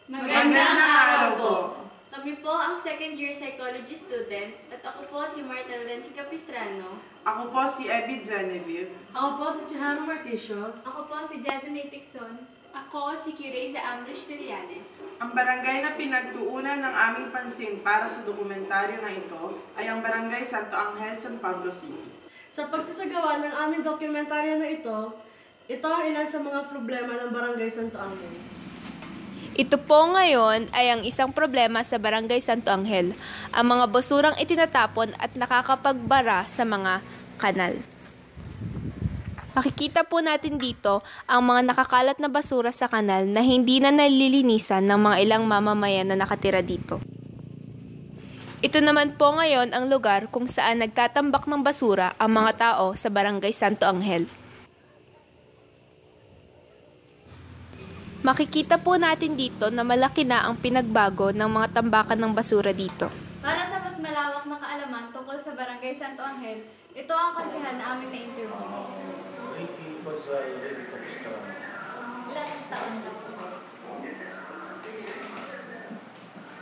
Magandang araw po. Kami po ang second year psychology students at ako po si Marta Lensi Capistrano. Ako po si Abby Genevieve. Ako po si Chihara Marticio. Ako po si Jasmine Tixon. Ako si Kireza Amrish Trillanes. Ang barangay na pinagtuunan ng aming pansin para sa dokumentaryo na ito ay ang Barangay Santo Angel, San Pablo City. Sa pagsasagawa ng aming dokumentaryo na ito ang ilan sa mga problema ng Barangay Santo Angel. Ito po ngayon ay ang isang problema sa Barangay Santo Angel, ang mga basurang itinatapon at nakakapagbara sa mga kanal. Makikita po natin dito ang mga nakakalat na basura sa kanal na hindi na nalilinisan ng mga ilang mamamayan na nakatira dito. Ito naman po ngayon ang lugar kung saan nagtatambak ng basura ang mga tao sa Barangay Santo Angel. Makikita po natin dito na malaki na ang pinagbago ng mga tambakan ng basura dito. Para sa mas malawak na kaalaman tungkol sa Barangay Santo Angel, ito ang kasihan na aming na-interview. Ilang taon na po kayo?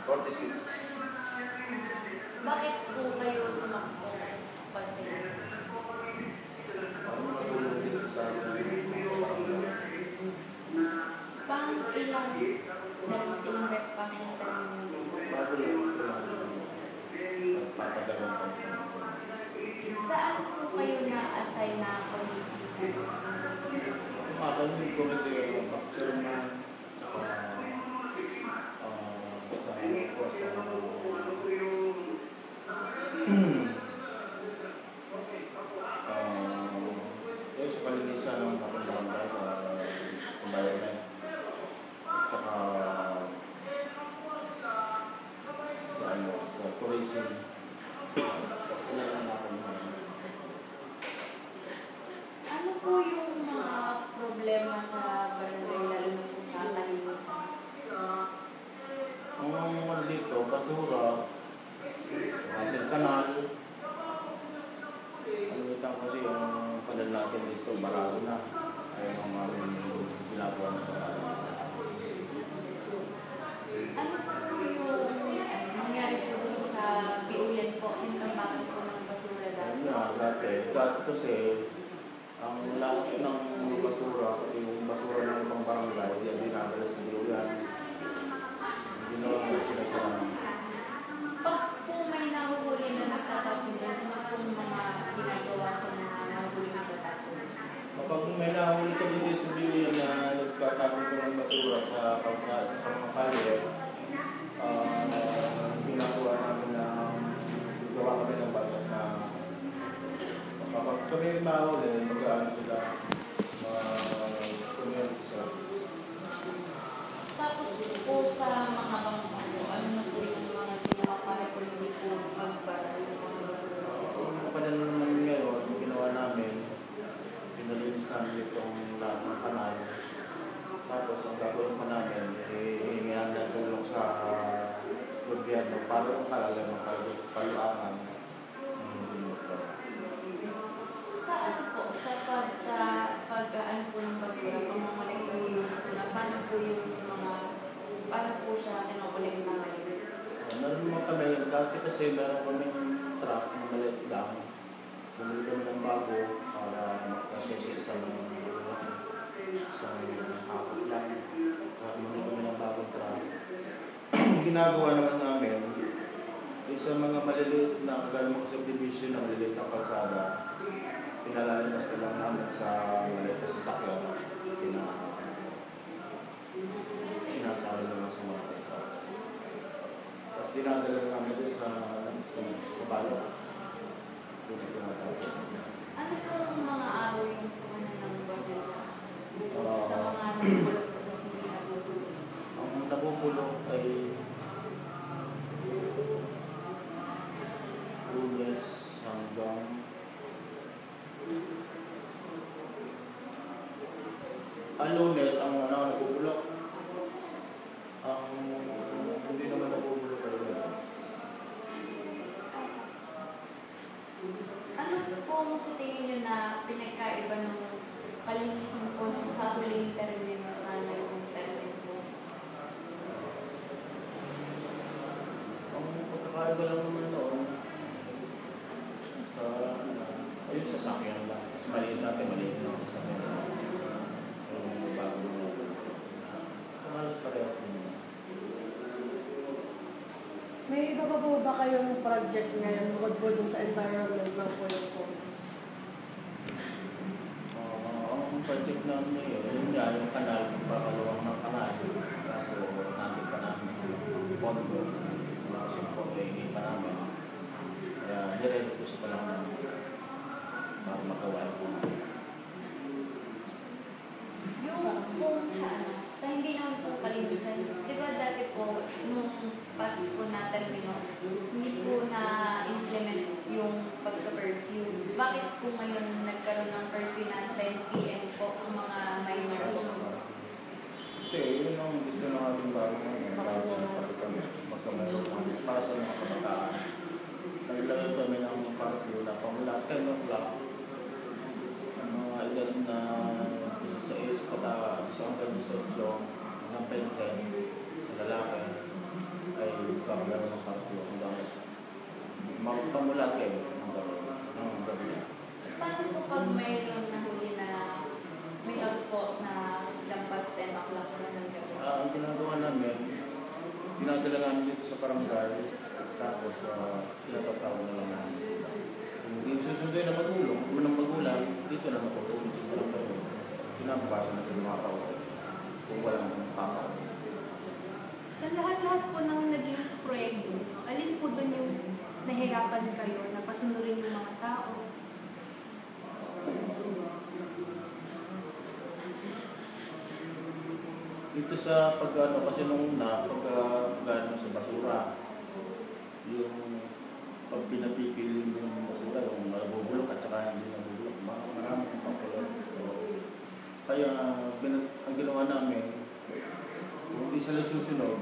46. Bakit po kayo tumakbo pansin? Ano matulong dito sa atin? Pang ilang rep pa kayong tanong Bago lang ito lang nagpapadalong kami. Saan po kayo na-assign na committee sa Yung committee yung capture man, saka sa palinisan ng kapag-barangay sa environment. Saka sa tourism. Ano po yung mga problema sa barangay lalo na po sa kalinisan? Ang mga dito, basura, ating kanal, alimutan kasi yung kanal natin dito, barado na. Ayaw ang maraming ginagawa na kanal. Ano po yung nangyari po dun sa Biuyan po, yung tambakan po ng basura dati? Dati kasi, ang lahat ng basura, yung basura ng ibang barangay, yan dinadala sa Biuyan. Hindi naman kinasama. Pag po may nahuhuli na nagtatapon dyan, ano po yung mga ginagawa sa mga nahuhuli na nagtatapon? Kapag may nahuli ka dito sa Biuyan na nagtatapon ko ng basura sa kalsada, sa mga kalye, ginagawa namin na gawa kami ng batas na kapag kami mahuli, mag-aano sila community service. Tapos po sa mga bangko, ano na po yung mga ginawa para po hindi po magbara yung mga basura? Kung kapanan naman ngayon, yung ginawa namin, pinalinis namin itong lahat ng kanal. Tapos ang gagawin pa namin, hihingihan na tulong sa gobyerno para yung kanal ay magpaluangan ng hindi motor. Saan po, sa pag-aan po ng basura, pamamalagay po ng basura, paano po yung mga, paano po siya kinukulit na ngayon? Meron naman kami, dati kasi meron kaming truck na maliit lang. Bumili kami ng bago para kasi sa isang hakot lang. Bumili kami ng bagong truck. Ginagawa naman namin, sa mga maliliit na kagaling mga subdivision na maliliit na kalsada, pinalalimas na lang namin sa maliit na sasakyan at sinasali naman sa mga truck. Tapos dinadala namin doon sa balok. Ano po yung mga araw yung pumanan ng basura? Sa mga nabubulok po tapos hindi nabubulok? Ang nabubulok ay Lunes hanggang Lunes ang nabubulok. Ang hindi naman nabubulok ay Lunes. Ano po sa tingin nyo na pinagkaiba ng palinisan po nung sa huling termino sa ngayong termino po? bagal lang naman noon sa, ayun, sasakyan lang. Mas maliit natin, maliit lang sa sasakyan lang. Yung bago na halos parehas din. May iba pa po ba kayong project ngayon bukod po dun sa environment ng Puyong Forest? Ang project namin ngayon, yun nga, yung kanal, papaluwang ng kanal. Kaso natin pa namin yung pondo. Kasi yung pondo hindi pa namin. Kaya nire-request pa lang namin para magawa po namin. Yung kung sa hindi naman po kalinisan, di ba dati po, nung past po na termino, hindi po na-implement yung pagka-curfew. Bakit po ngayon nagkaroon ng curfew na 10 p.m. po ang mga minors? Kasi yun ang gusto ng ating bago ngayon. Bago kami magkamayon kami para sa mga kabataan. Naglagay kami ng curfew na pamula 10 o'clock. Ang mga edad na 16 pataas hanggang 18 hanggang 20 sa lalaki ay kagalaw ng curfew hanggang magpamula 10 ng gabi. Paano po pag mayroon nahuli na may out po na lampas 10 o'clock na ng gabi? Ang ginagawa namin, dinadala namin dito sa barangay, tapos pinatatawag na lang namin. Kung hindi susunduin ng magulang, dito na matutulog sa barangay. Pinapabasa na sa mga pauwi kung walang pakaw. Sa lahat-lahat po ng naging proyekto, alin po doon yung nahirapan kayo na pasunurin yung mga tao? Dito sa pag-ano, kasi nung una, pag-ano sa basura, yung pag pinapipili mo yung basura, yung nabubulok at saka hindi nabubulok, maraming pakulog. Kaya ang ginawa namin, kung hindi sila susunod,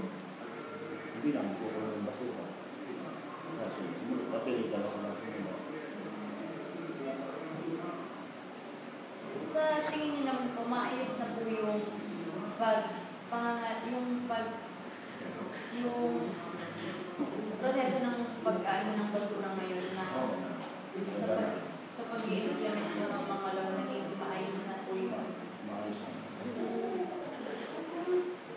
hindi namin kukunin yung basura. Kasi sumunod, papilitan na sila sumunod. Sa tingin niyo naman po, maayos na po yung proseso ng pag-ano ng basura ngayon na sa pag-i-implement mo ng mga law, naging maayos na po yun. Maayos na.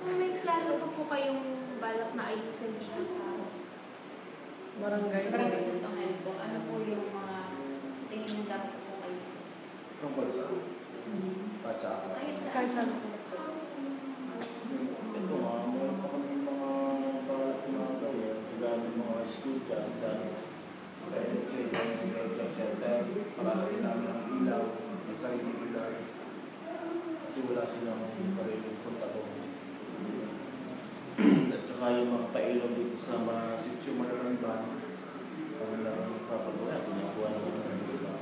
Kung may plano po kayong balak na ayusin dito sa Barangay Santo Angel po, ano po yung mga sa tingin niyo dapat po ayusin? Tungkol sa patsaka. Kahit saan po. Ito nga, meron pa kami mga balat na gawin. Kagaya ng mga school dyan sa LHA, yung medical center. Malalagyan namin ang ilaw, may sariling ilaw. Kasi wala silang sariling punta doon. At saka yung mga pailaw dito sa mga sityo Malacanang, kami lang papagawa, pinakuha naman ng iba.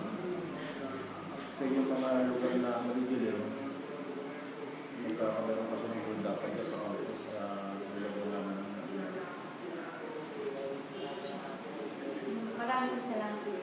Kasi yung mga lugar na malidilim, magkakameron kasi ng gulda pagka sa kampo, kaya nilagay naman ng ilaw. Maraming salamat.